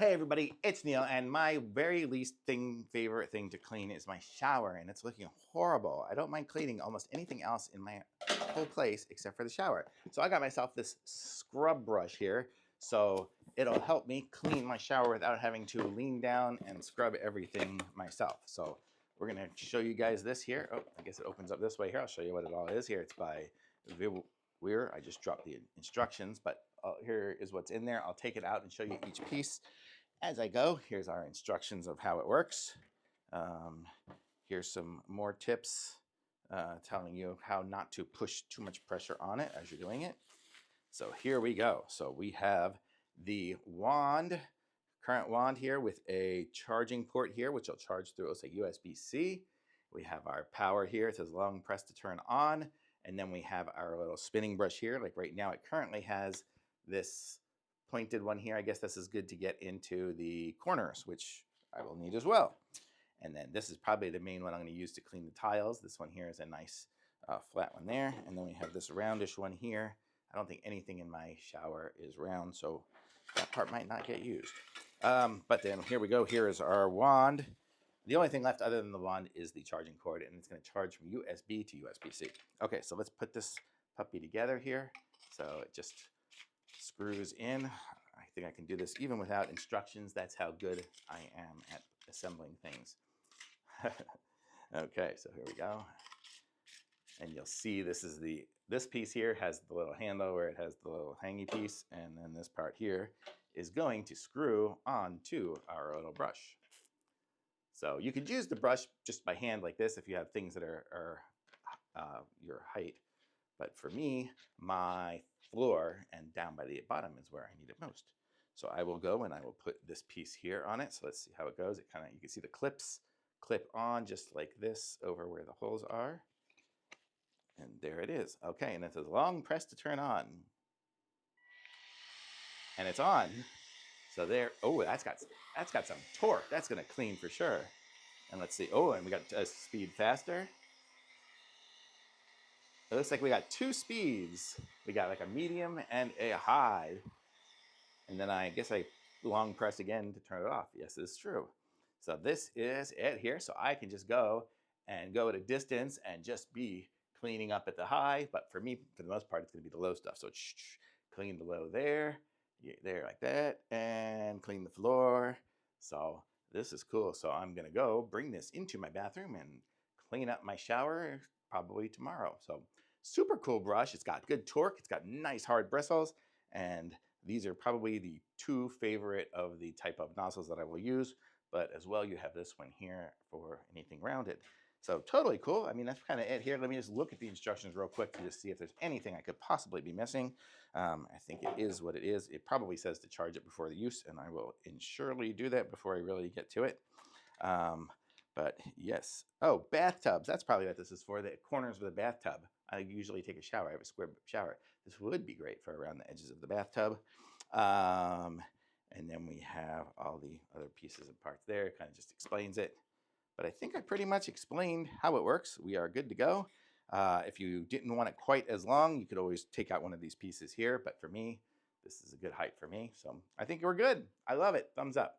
Hey everybody, it's Neil, and my very least favorite thing to clean is my shower, and it's looking horrible. I don't mind cleaning almost anything else in my whole place except for the shower. So I got myself this scrub brush here, so it'll help me clean my shower without having to lean down and scrub everything myself. So we're gonna show you guys this here. Oh, I guess it opens up this way here. I'll show you what it all is here. It's by VEWIOR. I just dropped the instructions, but here is what's in there. I'll take it out and show you each piece as I go. Here's our instructions of how it works. Here's some more tips telling you how not to push too much pressure on it as you're doing it. So here we go. So we have the wand, current wand here with a charging port here, which will charge through, let's say USB-C. We have our power here. It says long press to turn on. And then we have our little spinning brush here. Like right now, it currently has this pointed one here. I guess this is good to get into the corners, which I will need as well. And then this is probably the main one I'm going to use to clean the tiles. This one here is a nice flat one there. And then we have this roundish one here. I don't think anything in my shower is round, so that part might not get used. But then here we go. Here is our wand. The only thing left other than the wand is the charging cord, and it's going to charge from USB to USB-C. Okay, so let's put this puppy together here. So it just screws in. I think I can do this even without instructions. That's how good I am at assembling things. Okay, so here we go. And you'll see this piece here has the little handle where it has the little hangy piece, and then this part here is going to screw onto our little brush. So you could use the brush just by hand like this if you have things that are your height. But for me, my floor and down by the bottom is where I need it most. So I will go and I will put this piece here on it. So let's see how it goes. You can see the clips clip on just like this over where the holes are. And there it is. Okay, and it says long press to turn on. And it's on. So there, oh, that's got some torque. That's gonna clean for sure. And let's see, oh, and we got a speed faster. It looks like we got two speeds. We got like a medium and a high. And then I guess I long press again to turn it off. Yes, it's true. So this is it here. So I can just go at a distance and just be cleaning up at the high. But for me, for the most part, it's gonna be the low stuff. So clean the low there. There like that, and clean the floor. So this is cool. So I'm gonna go bring this into my bathroom and clean up my shower probably tomorrow. So super cool brush. It's got good torque. It's got nice hard bristles, and these are probably the two favorite of the type of nozzles that I will use. But as well, you have this one here for anything rounded. So totally cool. I mean, that's kind of it here. Let me just look at the instructions real quick to just see if there's anything I could possibly be missing. I think it is what it is. It probably says to charge it before the use, and I will surely do that before I really get to it. But yes. Oh, bathtubs. That's probably what this is for, the corners of the bathtub. I usually take a shower. I have a square shower. This would be great for around the edges of the bathtub. And then we have all the other pieces and parts there. It kind of just explains it. But I think I pretty much explained how it works. We are good to go. If you didn't want it quite as long, you could always take out one of these pieces here. But for me, this is a good height for me. So I think we're good. I love it. Thumbs up.